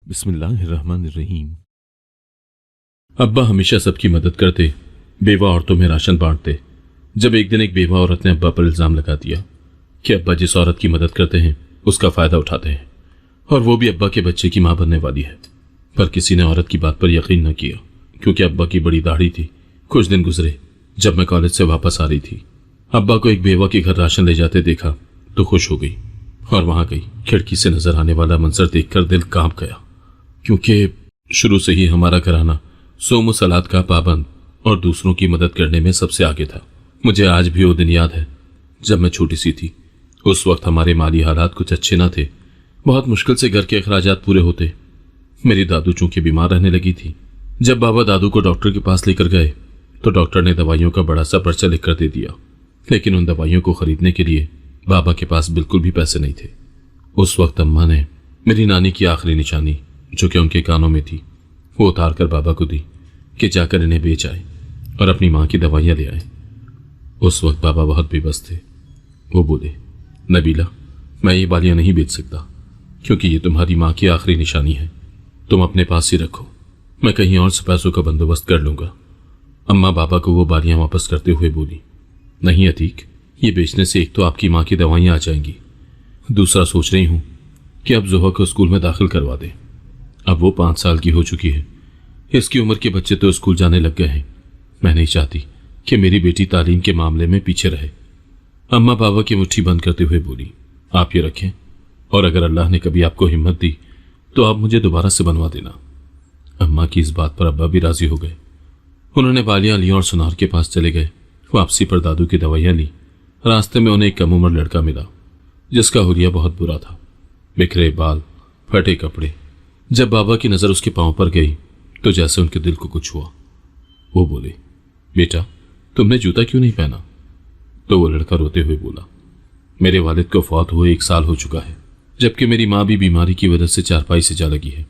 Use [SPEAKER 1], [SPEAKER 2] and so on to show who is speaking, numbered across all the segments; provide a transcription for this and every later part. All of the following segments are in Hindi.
[SPEAKER 1] बिस्मिल्लाहिर्रहमानिर्रहीम। अब्बा हमेशा सबकी मदद करते, बेवा औरतों में राशन बांटते। जब एक दिन एक बेवा औरत ने अब्बा पर इल्जाम लगा दिया कि अब्बा जिस औरत की मदद करते हैं उसका फायदा उठाते हैं और वो भी अब्बा के बच्चे की मां बनने वाली है। पर किसी ने औरत की बात पर यकीन न किया, क्योंकि अब्बा की बड़ी दाढ़ी थी। कुछ दिन गुजरे। जब मैं कॉलेज से वापस आ रही थी, अब्बा को एक बेवा के घर राशन ले जाते देखा तो खुश हो गई और वहां गई। खिड़की से नजर आने वाला मंजर देखकर दिल कांप गया, क्योंकि शुरू से ही हमारा घराना सोमो सलाद का पाबंद और दूसरों की मदद करने में सबसे आगे था। मुझे आज भी वो दिन याद है जब मैं छोटी सी थी। उस वक्त हमारे माली हालात कुछ अच्छे न थे। बहुत मुश्किल से घर के अखराजात पूरे होते। मेरी दादू चूंकि बीमार रहने लगी थी। जब बाबा दादू को डॉक्टर के पास लेकर गए तो डॉक्टर ने दवाइयों का बड़ा सा पर्चा लिख कर दे दिया, लेकिन उन दवाइयों को खरीदने के लिए बाबा के पास बिल्कुल भी पैसे नहीं थे। उस वक्त अम्मा ने मेरी नानी की आखिरी निशानी, जो कि उनके कानों में थी, वो उतार कर बाबा को दी कि जाकर इन्हें बेच आए और अपनी मां की दवाइयां ले आए। उस वक्त बाबा बहुत बेबस थे। वो बोले, नबीला, मैं ये बालियां नहीं बेच सकता, क्योंकि ये तुम्हारी मां की आखिरी निशानी है। तुम अपने पास ही रखो, मैं कहीं और से पैसों का बंदोबस्त कर लूंगा। अम्मा बाबा को वो बालियां वापस करते हुए बोली, नहीं अतीक, ये बेचने से एक तो आपकी मां की दवाइयां आ जाएंगी, दूसरा सोच रही हूं कि अब जोहा को स्कूल में दाखिल करवा दें। अब वो 5 साल की हो चुकी है। इसकी उम्र के बच्चे तो स्कूल जाने लग गए हैं। मैं नहीं चाहती कि मेरी बेटी तालीम के मामले में पीछे रहे। अम्मा बाबा की मुट्ठी बंद करते हुए बोली, आप ये रखें, और अगर अल्लाह ने कभी आपको हिम्मत दी तो आप मुझे दोबारा से बनवा देना। अम्मा की इस बात पर अब्बा भी राजी हो गए। उन्होंने बालियां ली और सुनार के पास चले गए। वापसी पर दादू की दवाइयां ली। रास्ते में उन्हें एक कम उम्र लड़का मिला, जिसका हुलिया बहुत बुरा था। बिखरे बाल, फटे कपड़े। जब बाबा की नजर उसके पांव पर गई तो जैसे उनके दिल को कुछ हुआ। वो बोले, बेटा, तुमने जूता क्यों नहीं पहना? तो वो लड़का रोते हुए बोला, मेरे वालिद को फौत हुए 1 साल हो चुका है, जबकि मेरी मां भी बीमारी की वजह से चारपाई से जा लगी है।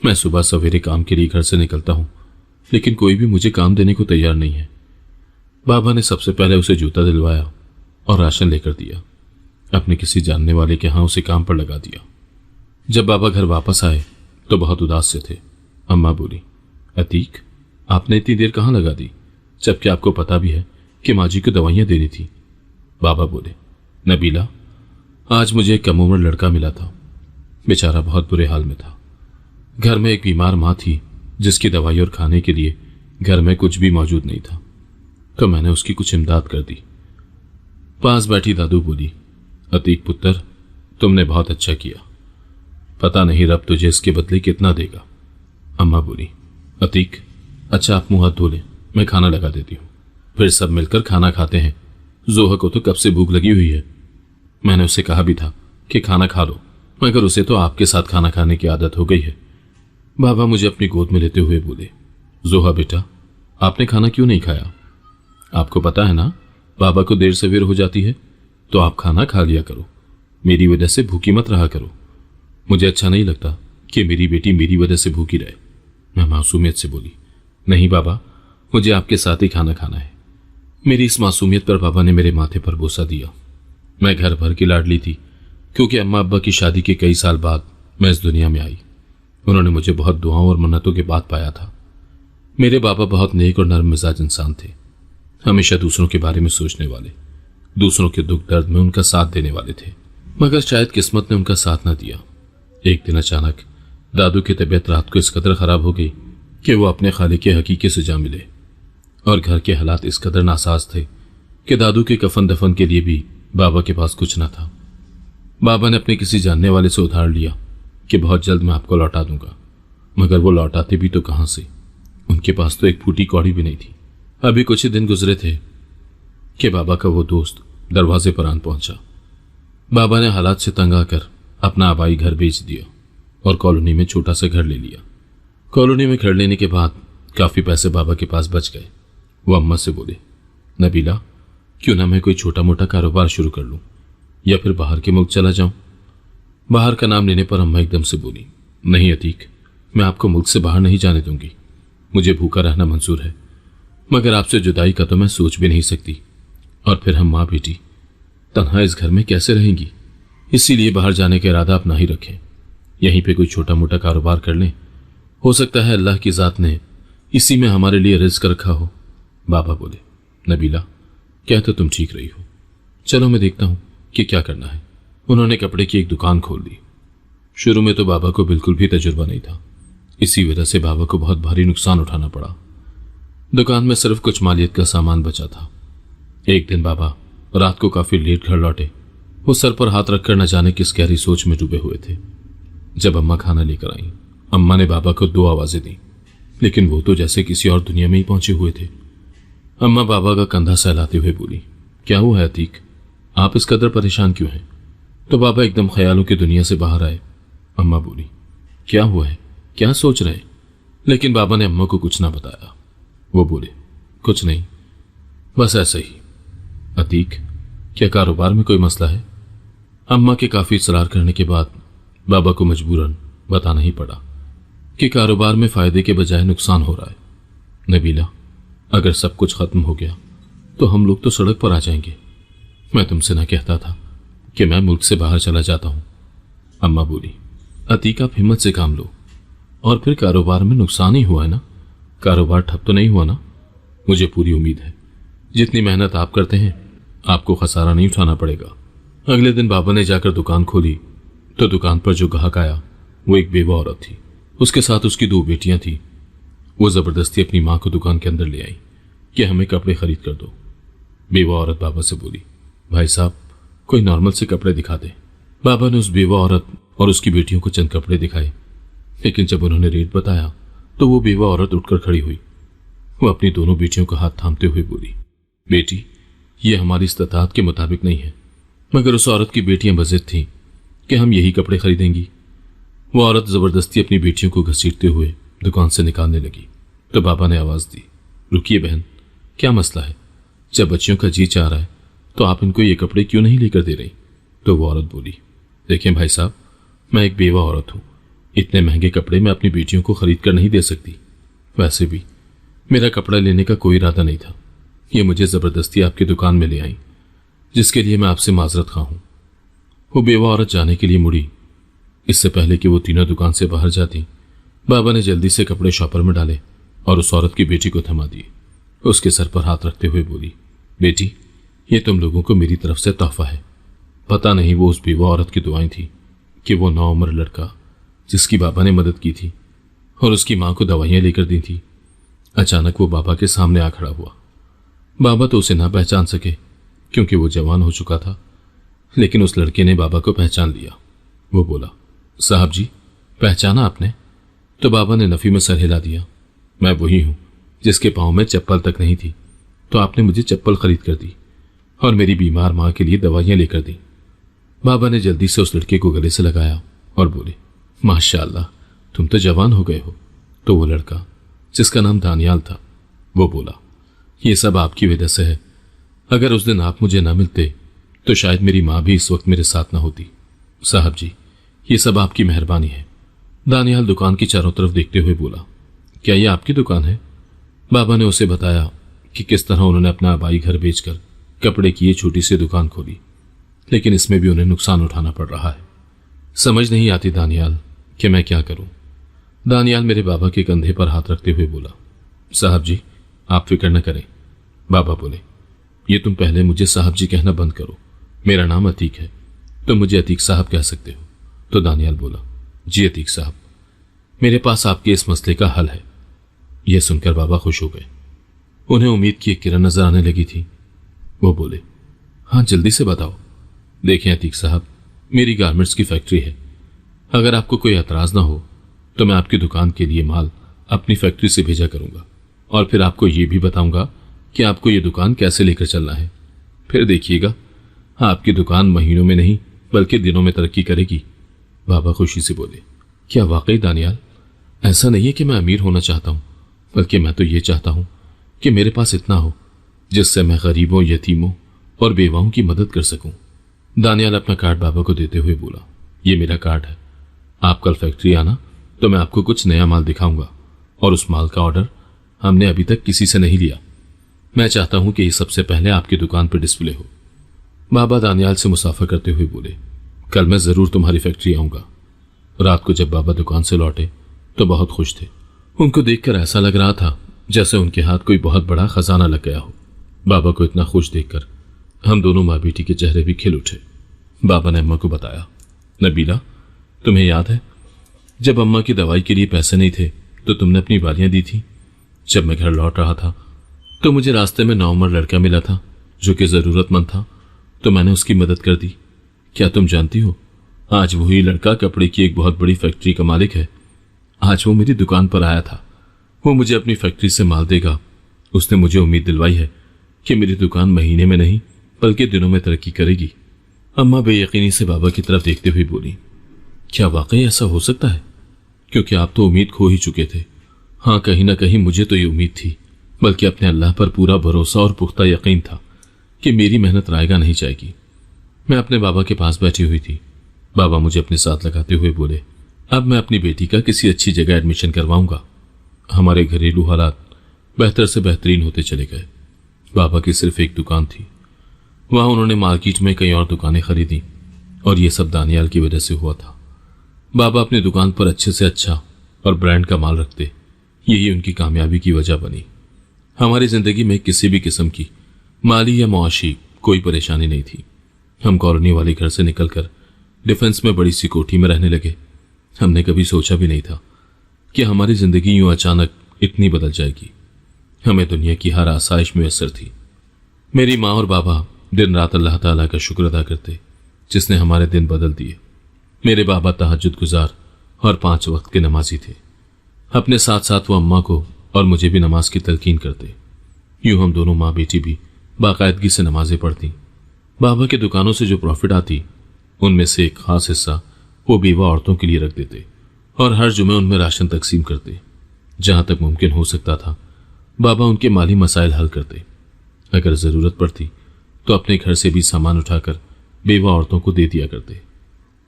[SPEAKER 1] मैं सुबह सवेरे काम के लिए घर से निकलता हूं, लेकिन कोई भी मुझे काम देने को तैयार नहीं है। बाबा ने सबसे पहले उसे जूता दिलवाया और राशन लेकर दिया। अपने किसी जानने वाले के यहां उसे काम पर लगा दिया। जब बाबा घर वापस आए तो बहुत उदास से थे। अम्मा बोली, अतीक, आपने इतनी देर कहां लगा दी, जबकि आपको पता भी है कि माँ जी को दवाइयां देनी थी। बाबा बोले, नबीला, आज मुझे एक कम उम्र लड़का मिला था। बेचारा बहुत बुरे हाल में था। घर में एक बीमार माँ थी, जिसकी दवाई और खाने के लिए घर में कुछ भी मौजूद नहीं था, तो मैंने उसकी कुछ इमदाद कर दी। पास बैठी दादू बोली, अतीक पुत्र, तुमने बहुत अच्छा किया। पता नहीं रब तुझे इसके बदले कितना देगा। अम्मा बोली, अतीक, अच्छा आप मुंह हाथ धो लें, मैं खाना लगा देती हूँ। फिर सब मिलकर खाना खाते हैं। जोहा को तो कब से भूख लगी हुई है। मैंने उससे कहा भी था कि खाना खा लो, मगर उसे तो आपके साथ खाना खाने की आदत हो गई है। बाबा मुझे अपनी गोद में लेते हुए बोले, जोहा बेटा, आपने खाना क्यों नहीं खाया? आपको पता है ना, बाबा को देर सवेर हो जाती है, तो आप खाना खा लिया करो। मेरी वजह से भूखी मत रहा करो। मुझे अच्छा नहीं लगता कि मेरी बेटी मेरी वजह से भूखी रहे। मैं मासूमियत से बोली, नहीं बाबा, मुझे आपके साथ ही खाना खाना है। मेरी इस मासूमियत पर बाबा ने मेरे माथे पर बोसा दिया। मैं घर भर की लाडली थी, क्योंकि अम्मा अब्बा की शादी के कई साल बाद मैं इस दुनिया में आई। उन्होंने मुझे बहुत दुआओं और मन्नतों के बाद पाया था। मेरे बाबा बहुत नेक और नर्म मिजाज इंसान थे, हमेशा दूसरों के बारे में सोचने वाले, दूसरों के दुख दर्द में उनका साथ देने वाले थे। मगर शायद किस्मत ने उनका साथ न दिया। एक दिन अचानक दादू की तबीयत रात को इस कदर खराब हो गई कि वो अपने खालिक के हकीके से जा मिले, और घर के हालात इस कदर नासाज थे कि दादू के कफन दफन के लिए भी बाबा के पास कुछ न था। बाबा ने अपने किसी जानने वाले से उधार लिया कि बहुत जल्द मैं आपको लौटा दूंगा, मगर वो लौटाते भी तो कहां से? उनके पास तो एक फूटी कौड़ी भी नहीं थी। अभी कुछ ही दिन गुजरे थे कि बाबा का वो दोस्त दरवाजे पर आन पहुंचा। बाबा ने हालात से तंग आकर अपना आबाई घर बेच दिया और कॉलोनी में छोटा सा घर ले लिया। कॉलोनी में घर लेने के बाद काफी पैसे बाबा के पास बच गए। वो अम्मा से बोले, नबीला, क्यों ना मैं कोई छोटा मोटा कारोबार शुरू कर लूं, या फिर बाहर के मुल्क चला जाऊं। बाहर का नाम लेने पर अम्मा एकदम से बोली, नहीं अतीक, मैं आपको मुल्क से बाहर नहीं जाने दूंगी। मुझे भूखा रहना मंजूर है, मगर आपसे जुदाई का तो मैं सोच भी नहीं सकती। और फिर हम माँ बेटी तन्हा इस घर में कैसे रहेंगी? इसीलिए बाहर जाने का इरादा आप ना ही रखें। यहीं पे कोई छोटा मोटा कारोबार कर लें, हो सकता है अल्लाह की जात ने इसी में हमारे लिए रिज्क रखा हो। बाबा बोले, नबीला क्या तो तुम ठीक रही हो, चलो मैं देखता हूं कि क्या करना है। उन्होंने कपड़े की एक दुकान खोल दी। शुरू में तो बाबा को बिल्कुल भी तजुर्बा नहीं था, इसी वजह से बाबा को बहुत भारी नुकसान उठाना पड़ा। दुकान में सिर्फ कुछ मालियत का सामान बचा था। एक दिन बाबा रात को काफी लेट घर लौटे। वो सर पर हाथ रखकर न जाने किस गहरी सोच में डूबे हुए थे। जब अम्मा खाना लेकर आई, अम्मा ने बाबा को 2 आवाजें दी, लेकिन वो तो जैसे किसी और दुनिया में ही पहुंचे हुए थे। अम्मा बाबा का कंधा सहलाते हुए बोली, क्या हुआ है अतीक, आप इस कदर परेशान क्यों हैं? तो बाबा एकदम ख्यालों की दुनिया से बाहर आए। अम्मा बोली, क्या हुआ है, क्या सोच रहे हैं? लेकिन बाबा ने अम्मा को कुछ ना बताया। वो बोले, कुछ नहीं, बस ऐसे ही। अतीक, क्या कारोबार में कोई मसला है? अम्मा के काफी इसरार करने के बाद बाबा को मजबूरन बताना ही पड़ा कि कारोबार में फायदे के बजाय नुकसान हो रहा है। नबीला, अगर सब कुछ खत्म हो गया तो हम लोग तो सड़क पर आ जाएंगे। मैं तुमसे ना कहता था कि मैं मुल्क से बाहर चला जाता हूं। अम्मा बोली, अतीक आप हिम्मत से काम लो। और फिर कारोबार में नुकसान ही हुआ है ना, कारोबार ठप तो नहीं हुआ ना? मुझे पूरी उम्मीद है जितनी मेहनत आप करते हैं आपको खसारा नहीं उठाना पड़ेगा। अगले दिन बाबा ने जाकर दुकान खोली तो दुकान पर जो ग्राहक आया वो एक बेवा औरत थी। उसके साथ उसकी 2 बेटियां थी। वो जबरदस्ती अपनी मां को दुकान के अंदर ले आई कि हमें कपड़े खरीद कर दो। बेवा औरत बाबा से बोली, भाई साहब कोई नॉर्मल से कपड़े दिखा दे। बाबा ने उस बेवा औरत और उसकी बेटियों को चंद कपड़े दिखाए, लेकिन जब उन्होंने रेट बताया तो वो बेवा औरत उठकर खड़ी हुई। वो अपनी दोनों बेटियों का हाथ थामते हुए बोली, बेटी ये हमारी इस्तात के मुताबिक नहीं है। मगर उस औरत की बेटियां बज़िद थीं कि हम यही कपड़े खरीदेंगी। वो औरत जबरदस्ती अपनी बेटियों को घसीटते हुए दुकान से निकालने लगी तो बाबा ने आवाज दी, रुकिए बहन, क्या मसला है? जब बच्चियों का जी चाह रहा है तो आप इनको ये कपड़े क्यों नहीं लेकर दे रही? तो वो औरत बोली, देखें भाई साहब, मैं एक बेवा औरत हूं, इतने महंगे कपड़े मैं अपनी बेटियों को खरीद कर नहीं दे सकती। वैसे भी मेरा कपड़ा लेने का कोई इरादा नहीं था। ये मुझे जबरदस्ती आपकी दुकान में ले आई, जिसके लिए मैं आपसे माजरत खा हूं। वो बेवा औरत जाने के लिए मुड़ी। इससे पहले कि वो तीनों दुकान से बाहर जाती, बाबा ने जल्दी से कपड़े शॉपर में डाले और उस औरत की बेटी को थमा दिए। उसके सर पर हाथ रखते हुए बोली, बेटी ये तुम लोगों को मेरी तरफ से तोहफा है। पता नहीं वो उस बेवा औरत की दुआएं थी कि वो नौउम्र लड़का जिसकी बाबा ने मदद की थी और उसकी मां को दवाइयां लेकर दी थी, अचानक वो बाबा के सामने आ खड़ा हुआ। बाबा तो उसे ना पहचान सके क्योंकि वो जवान हो चुका था, लेकिन उस लड़के ने बाबा को पहचान लिया। वो बोला, साहब जी पहचाना आपने? तो बाबा ने नफी में सर हिला दिया, मैं वही हूं जिसके पांव में चप्पल तक नहीं थी, तो आपने मुझे चप्पल खरीद कर दी और मेरी बीमार मां के लिए दवाइयां लेकर दी। बाबा ने जल्दी से उस लड़के को गले से लगाया और बोले, माशाअल्लाह तुम तो जवान हो गए हो। तो वो लड़का जिसका नाम दानियाल था वो बोला, ये सब आपकी वजह से है। अगर उस दिन आप मुझे ना मिलते तो शायद मेरी मां भी इस वक्त मेरे साथ ना होती। साहब जी ये सब आपकी मेहरबानी है। दानियाल दुकान की चारों तरफ देखते हुए बोला, क्या ये आपकी दुकान है? बाबा ने उसे बताया कि किस तरह उन्होंने अपना आबाई घर बेचकर कपड़े की ये छोटी सी दुकान खोली, लेकिन इसमें भी उन्हें नुकसान उठाना पड़ रहा है। समझ नहीं आती दानियाल कि मैं क्या करूं। दानियाल मेरे बाबा के कंधे पर हाथ रखते हुए बोला, साहब जी आप फिक्र न करें। बाबा बोले, ये तुम पहले मुझे साहब जी कहना बंद करो, मेरा नाम अतीक है, तुम मुझे अतीक साहब कह सकते हो। तो दानियाल बोला, जी अतीक साहब, मेरे पास आपके इस मसले का हल है। यह सुनकर बाबा खुश हो गए। उन्हें उम्मीद की एक किरण नजर आने लगी थी। वो बोले, हाँ जल्दी से बताओ। देखें अतीक साहब, मेरी गारमेंट्स की फैक्ट्री है। अगर आपको कोई एतराज ना हो तो मैं आपकी दुकान के लिए माल अपनी फैक्ट्री से भेजा करूंगा और फिर आपको ये भी बताऊंगा कि आपको ये दुकान कैसे लेकर चलना है। फिर देखिएगा आपकी दुकान महीनों में नहीं बल्कि दिनों में तरक्की करेगी। बाबा खुशी से बोले, क्या वाकई दानियाल? ऐसा नहीं है कि मैं अमीर होना चाहता हूं, बल्कि मैं तो ये चाहता हूं कि मेरे पास इतना हो जिससे मैं गरीबों, यतीमों और बेवाओं की मदद कर सकूं। दानियाल अपना कार्ड बाबा को देते हुए बोला, ये मेरा कार्ड है, आप कल फैक्ट्री आना तो मैं आपको कुछ नया माल दिखाऊंगा और उस माल का ऑर्डर हमने अभी तक किसी से नहीं लिया। मैं चाहता हूं कि ये सबसे पहले आपकी दुकान पर डिस्प्ले हो। बाबा दानियाल से मुसाफा करते हुए बोले, कल मैं जरूर तुम्हारी फैक्ट्री आऊंगा। रात को जब बाबा दुकान से लौटे तो बहुत खुश थे। उनको देखकर ऐसा लग रहा था जैसे उनके हाथ कोई बहुत बड़ा खजाना लग गया हो। बाबा को इतना खुश देखकर हम दोनों माँ बेटी के चेहरे भी खिल उठे। बाबा ने अम्मा को बताया, नबीला, तुम्हें याद है जब अम्मा की दवाई के लिए पैसे नहीं थे तो तुमने अपनी वालियां दी थी। जब मैं घर लौट रहा था तो मुझे रास्ते में नौउम्र लड़का मिला था जो कि जरूरतमंद था, तो मैंने उसकी मदद कर दी। क्या तुम जानती हो, आज वही लड़का कपड़े की एक बहुत बड़ी फैक्ट्री का मालिक है। आज वो मेरी दुकान पर आया था। वो मुझे अपनी फैक्ट्री से माल देगा। उसने मुझे उम्मीद दिलवाई है कि मेरी दुकान महीने में नहीं बल्कि दिनों में तरक्की करेगी। अम्मा बेयकीनी से बाबा की तरफ देखते हुए बोली, क्या वाकई ऐसा हो सकता है? क्योंकि आप तो उम्मीद खो ही चुके थे। हाँ, कहीं ना कहीं मुझे तो ये उम्मीद थी, बल्कि अपने अल्लाह पर पूरा भरोसा और पुख्ता यकीन था कि मेरी मेहनत रायगा नहीं जाएगी। मैं अपने बाबा के पास बैठी हुई थी। बाबा मुझे अपने साथ लगाते हुए बोले, अब मैं अपनी बेटी का किसी अच्छी जगह एडमिशन करवाऊंगा। हमारे घरेलू हालात बेहतर से बेहतरीन होते चले गए। बाबा की सिर्फ एक दुकान थी। वहां उन्होंने मार्केट में कई और दुकानें खरीदी और ये सब दानियाल की वजह से हुआ था। बाबा अपनी दुकान पर अच्छे से अच्छा और ब्रांड का माल रखते, यही उनकी कामयाबी की वजह बनी। हमारी जिंदगी में किसी भी किस्म की माली या मुआशी कोई परेशानी नहीं थी। हम कॉलोनी वाले घर से निकलकर डिफेंस में बड़ी सी कोठी में रहने लगे। हमने कभी सोचा भी नहीं था कि हमारी जिंदगी यूं अचानक इतनी बदल जाएगी। हमें दुनिया की हर आसाइश मुयस्सर थी। मेरी माँ और बाबा दिन रात अल्लाह ताला का शुक्र अदा करते जिसने हमारे दिन बदल दिए। मेरे बाबा तहज्जुद गुजार और 5 वक्त के नमाजी थे। अपने साथ साथ वो अम्मा को और मुझे भी नमाज की तलकीन करते। यूं हम दोनों माँ बेटी भी बाकायदगी से नमाजें पढ़ती। बाबा के दुकानों से जो प्रॉफिट आती उनमें से एक खास हिस्सा वो बेवा औरतों के लिए रख देते और हर जुमे उनमें राशन तकसीम करते। जहां तक मुमकिन हो सकता था बाबा उनके माली मसाइल हल करते। अगर जरूरत पड़ती तो अपने घर से भी सामान उठाकर बेवा औरतों को दे दिया करते।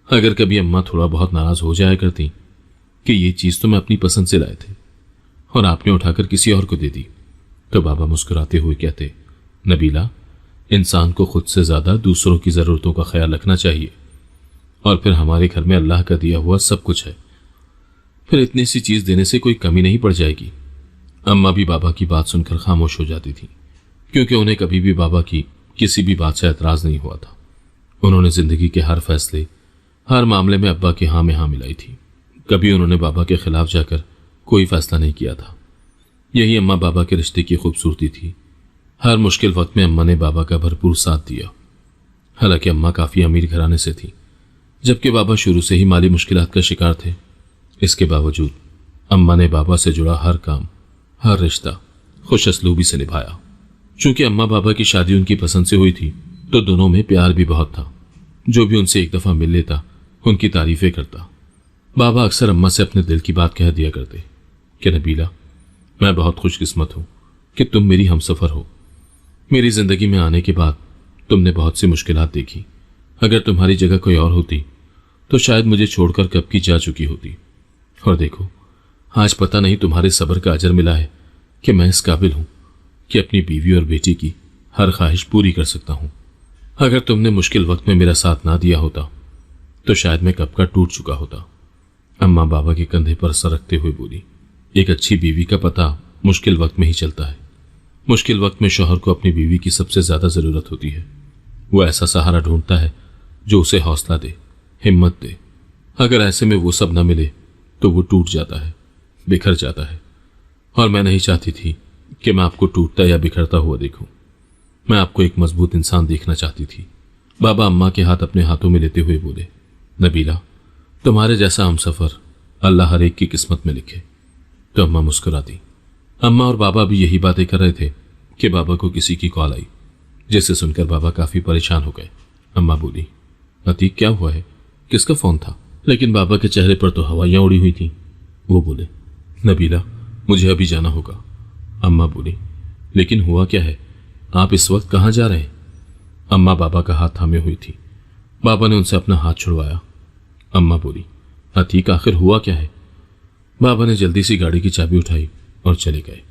[SPEAKER 1] अगर कभी अम्मा थोड़ा बहुत नाराज हो जाया करती कि ये चीज तो मैं अपनी पसंद से लाए थे और आपने उठाकर किसी और को दे दी, तो बाबा मुस्कुराते हुए कहते, नबीला, इंसान को खुद से ज्यादा दूसरों की जरूरतों का ख्याल रखना चाहिए और फिर हमारे घर में अल्लाह का दिया हुआ सब कुछ है, फिर इतनी सी चीज देने से कोई कमी नहीं पड़ जाएगी। अम्मा भी बाबा की बात सुनकर खामोश हो जाती थी क्योंकि उन्हें कभी भी बाबा की किसी भी बात से एतराज नहीं हुआ था। उन्होंने जिंदगी के हर फैसले, हर मामले में अब्बा की हाँ में हाँ मिलाई थी। कभी उन्होंने बाबा के खिलाफ जाकर कोई फैसला नहीं किया था। यही अम्मा बाबा के रिश्ते की खूबसूरती थी। हर मुश्किल वक्त में अम्मा ने बाबा का भरपूर साथ दिया। हालांकि अम्मा काफी अमीर घराने से थी जबकि बाबा शुरू से ही माली मुश्किलात का शिकार थे। इसके बावजूद अम्मा ने बाबा से जुड़ा हर काम, हर रिश्ता खुश असलूबी से निभाया। चूंकि अम्मा बाबा की शादी उनकी पसंद से हुई थी तो दोनों में प्यार भी बहुत था। जो भी उनसे एक दफा मिल लेता उनकी तारीफें करता। बाबा अक्सर अम्मा से अपने दिल की बात कह दिया करते कि नबीला, मैं बहुत खुशकिस्मत हूं कि तुम मेरी हमसफर हो। मेरी जिंदगी में आने के बाद तुमने बहुत सी मुश्किलात देखी। अगर तुम्हारी जगह कोई और होती तो शायद मुझे छोड़कर कब की जा चुकी होती। और देखो, आज पता नहीं तुम्हारे सब्र का अजर मिला है कि मैं इस काबिल हूं कि अपनी बीवी और बेटी की हर ख्वाहिश पूरी कर सकता हूं। अगर तुमने मुश्किल वक्त में मेरा साथ ना दिया होता तो शायद मैं कब का टूट चुका होता। अम्मा बाबा के कंधे पर सर रखते हुए बोली, एक अच्छी बीवी का पता मुश्किल वक्त में ही चलता है। मुश्किल वक्त में शौहर को अपनी बीवी की सबसे ज्यादा जरूरत होती है। वो ऐसा सहारा ढूंढता है जो उसे हौसला दे, हिम्मत दे। अगर ऐसे में वो सब न मिले तो वो टूट जाता है, बिखर जाता है। और मैं नहीं चाहती थी कि मैं आपको टूटता या बिखरता हुआ देखूं। मैं आपको एक मजबूत इंसान देखना चाहती थी। बाबा अम्मा के हाथ अपने हाथों में लेते हुए बोले, नबीला, तुम्हारे जैसा हमसफर अल्लाह हर एक की किस्मत में लिखे। तो अम्मा मुस्कुरा दी। अम्मा और बाबा भी यही बातें कर रहे थे कि बाबा को किसी की कॉल आई, जिसे सुनकर बाबा काफी परेशान हो गए। अम्मा बोली, अतीक, क्या हुआ है? किसका फोन था? लेकिन बाबा के चेहरे पर तो हवाइयां उड़ी हुई थी। वो बोले, नबीला, मुझे अभी जाना होगा। अम्मा बोली, लेकिन हुआ क्या है? आप इस वक्त कहां जा रहे हैं? अम्मा बाबा का हाथ थामे हुई थी। बाबा ने उनसे अपना हाथ छुड़वाया। अम्मा बोली, अतीक, आखिर हुआ क्या है? बाबा ने जल्दी से गाड़ी की चाबी उठाई और चले गए।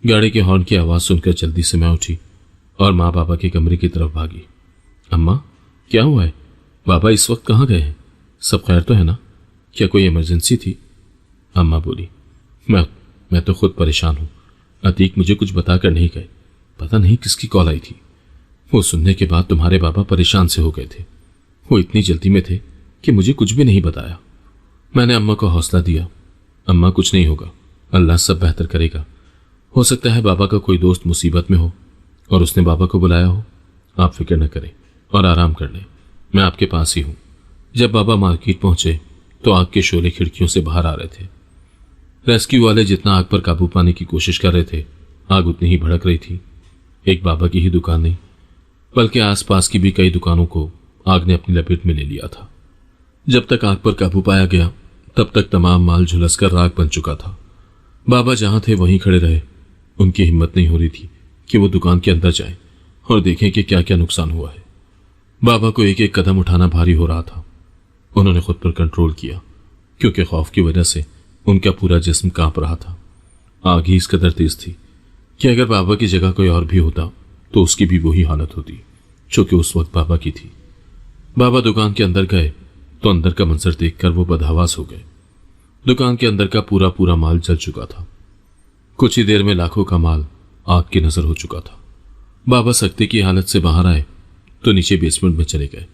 [SPEAKER 1] गाड़ी के हॉर्न की आवाज सुनकर जल्दी से मैं उठी और माँ बाबा के कमरे की तरफ भागी। अम्मा, क्या हुआ है? बाबा इस वक्त कहाँ गए हैं? सब खैर तो है ना? क्या कोई इमरजेंसी थी? अम्मा बोली, मैं तो खुद परेशान हूं। अतीक मुझे कुछ बताकर नहीं गए। पता नहीं किसकी कॉल आई थी। वो सुनने के बाद तुम्हारे बाबा परेशान से हो गए थे। वो इतनी जल्दी में थे कि मुझे कुछ भी नहीं बताया। मैंने अम्मा को हौसला दिया, अम्मा कुछ नहीं होगा, अल्लाह सब बेहतर करेगा। हो सकता है बाबा का कोई दोस्त मुसीबत में हो और उसने बाबा को बुलाया हो। आप फिक्र न करें और आराम कर लें, मैं आपके पास ही हूं। जब बाबा मार्केट पहुंचे तो आग के शोले खिड़कियों से बाहर आ रहे थे। रेस्क्यू वाले जितना आग पर काबू पाने की कोशिश कर रहे थे, आग उतनी ही भड़क रही थी। एक बाबा की ही दुकान नहीं, बल्कि आसपास की भी कई दुकानों को आग ने अपनी लपेट में ले लिया था। जब तक आग पर काबू पाया गया तब तक तमाम माल झुलसकर राख बन चुका था। बाबा जहां थे वहीं खड़े रहे। उनकी हिम्मत नहीं हो रही थी कि वो दुकान के अंदर जाएं और देखें कि क्या क्या नुकसान हुआ है। बाबा को एक एक कदम उठाना भारी हो रहा था। उन्होंने खुद पर कंट्रोल किया, क्योंकि खौफ की वजह से उनका पूरा जिस्म कांप रहा था। आग ही इस कदर तेज थी कि अगर बाबा की जगह कोई और भी होता तो उसकी भी वही हालत होती जो कि उस वक्त बाबा की थी। बाबा दुकान के अंदर गए तो अंदर का मंजर देखकर वो बदहवास हो गए। दुकान के अंदर का पूरा पूरा माल जल चुका था। कुछ ही देर में लाखों का माल आग की नजर हो चुका था। बाबा सख्ती की हालत से बाहर आए तो नीचे बेसमेंट में चले गए।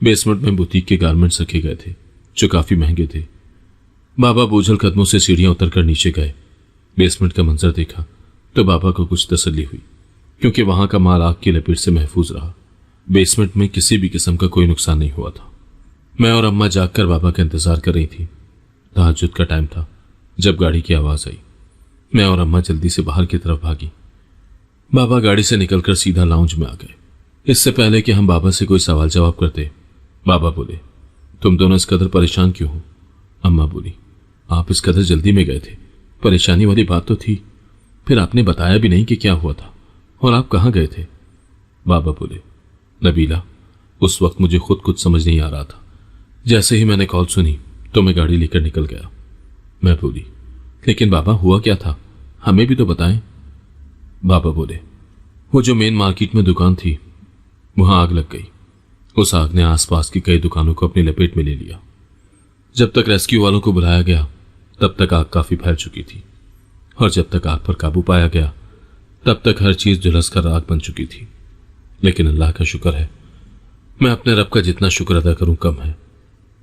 [SPEAKER 1] बेसमेंट में बुटीक के गारमेंट्स रखे गए थे जो काफी महंगे थे। बाबा बोझल कदमों से सीढ़ियां उतरकर नीचे गए। बेसमेंट का मंजर देखा तो बाबा को कुछ तसल्ली हुई, क्योंकि वहां का माल आग की लपेट से महफूज रहा। बेसमेंट में किसी भी किस्म का कोई नुकसान नहीं हुआ था। मैं और अम्मा जागकर बाबा का इंतजार कर रही थी। तहज्जुद का टाइम था जब गाड़ी की आवाज आई। मैं और अम्मा जल्दी से बाहर की तरफ भागी। बाबा गाड़ी से निकलकर सीधा लाउंज में आ गए। इससे पहले कि हम बाबा से कोई सवाल जवाब करते, बाबा बोले, तुम दोनों इस कदर परेशान क्यों हो? अम्मा बोली, आप इस कदर जल्दी में गए थे, परेशानी वाली बात तो थी, फिर आपने बताया भी नहीं कि क्या हुआ था और आप कहाँ गए थे? बाबा बोले, नबीला, उस वक्त मुझे खुद कुछ समझ नहीं आ रहा था। जैसे ही मैंने कॉल सुनी तो मैं गाड़ी लेकर निकल गया। मैं बोली, लेकिन बाबा हुआ क्या था, हमें भी तो बताएं। बाबा बोले, वो जो मेन मार्केट में दुकान थी वहां आग लग गई। उस आग ने आसपास की कई दुकानों को अपनी लपेट में ले लिया। जब तक रेस्क्यू वालों को बुलाया गया तब तक आग काफी फैल चुकी थी, और जब तक आग पर काबू पाया गया तब तक हर चीज झुलसकर आग बन चुकी थी। लेकिन अल्लाह का शुक्र है, मैं अपने रब का जितना शुक्र अदा करूं कम है।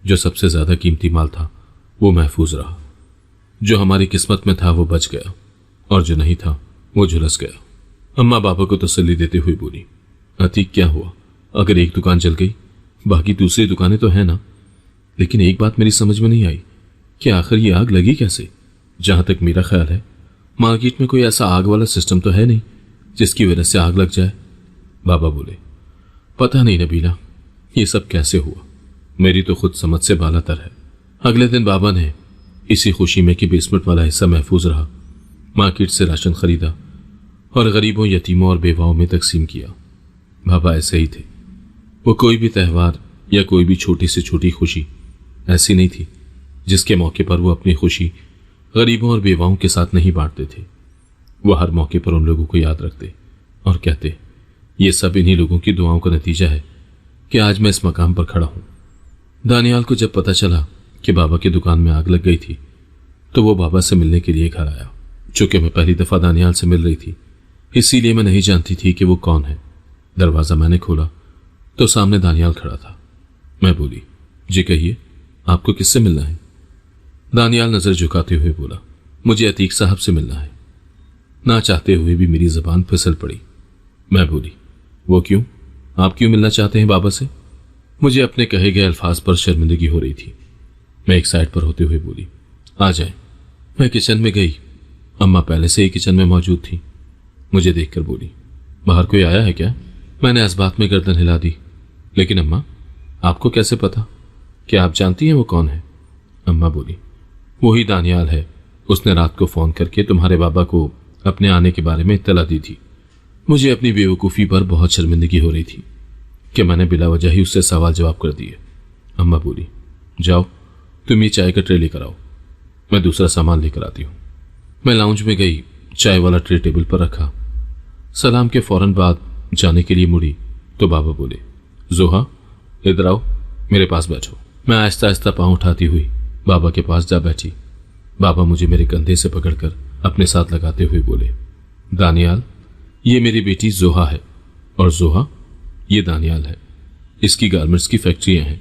[SPEAKER 1] जो सबसे ज्यादा कीमती माल था वो महफूज रहा। जो हमारी किस्मत में था वो बच गया, और जो नहीं था वो झुलस गया। अम्मा बाबा को तसल्ली देते हुए बोली, अतीक क्या हुआ? अगर एक दुकान जल गई बाकी दूसरी दुकानें तो है ना। लेकिन एक बात मेरी समझ में नहीं आई कि आखिर ये आग लगी कैसे। जहां तक मेरा ख्याल है मार्केट में कोई ऐसा आग वाला सिस्टम तो है नहीं जिसकी वजह से आग लग जाए। बाबा बोले, पता नहीं नबीला, ये सब कैसे हुआ, मेरी तो खुद समझ से बालातर है। अगले दिन बाबा ने इसी खुशी में कि बेसमेंट वाला हिस्सा महफूज रहा, मार्केट से राशन खरीदा और गरीबों, यतीमों और बेवाओं में तकसीम किया। बाबा ऐसे ही थे। वो कोई भी त्यौहार या कोई भी छोटी से छोटी खुशी ऐसी नहीं थी जिसके मौके पर वो अपनी खुशी गरीबों और बेवाओं के साथ नहीं बांटते थे। वो हर मौके पर उन लोगों को याद रखते और कहते, ये सब इन्हीं लोगों की दुआओं का नतीजा है कि आज मैं इस मकाम पर खड़ा हूं। दानियाल को जब पता चला कि बाबा की दुकान में आग लग गई थी तो वो बाबा से मिलने के लिए घर आया। चूंकि मैं पहली दफा दानियाल से मिल रही थी, इसीलिए मैं नहीं जानती थी कि वो कौन है। दरवाजा मैंने खोला तो सामने दानियाल खड़ा था। मैं बोली, जी कहिए, आपको किससे मिलना है? दानियाल नजर झुकाते हुए बोला, मुझे अतीक साहब से मिलना है। ना चाहते हुए भी मेरी जबान फिसल पड़ी। मैं बोली, वो क्यों? आप क्यों मिलना चाहते हैं बाबा से? मुझे अपने कहे गए अल्फाज पर शर्मिंदगी हो रही थी। मैं एक साइड पर होते हुए बोली, आ जाए। मैं किचन में गई। अम्मा पहले से ही किचन में मौजूद थी। मुझे देखकर बोली, बाहर कोई आया है क्या? मैंने इस्बात में गर्दन हिला दी। लेकिन अम्मा, आपको कैसे पता? क्या आप जानती हैं वो कौन है? अम्मा बोली, वही दानियाल है। उसने रात को फोन करके तुम्हारे बाबा को अपने आने के बारे में इत्तला दी थी। मुझे अपनी बेवकूफ़ी पर बहुत शर्मिंदगी हो रही थी कि मैंने बिला वजह ही उससे सवाल जवाब कर दिए। अम्मा बोली, जाओ तुम ये चाय का ट्रे लेकर आओ, मैं दूसरा सामान लेकर आती हूँ। मैं लाउंज में गई, चाय वाला ट्रे टेबल पर रखा। सलाम के फौरन बाद जाने के लिए मुड़ी तो बाबा बोले, जोहा इधर आओ, मेरे पास बैठो। मैं आहिस्ता आहिस्ता पाँव उठाती हुई बाबा के पास जा बैठी। बाबा मुझे मेरे कंधे से पकड़कर अपने साथ लगाते हुए बोले, दानियाल, ये मेरी बेटी जोहा है, और जोहा ये दानियाल है। इसकी गारमेंट्स की फैक्ट्रियां हैं।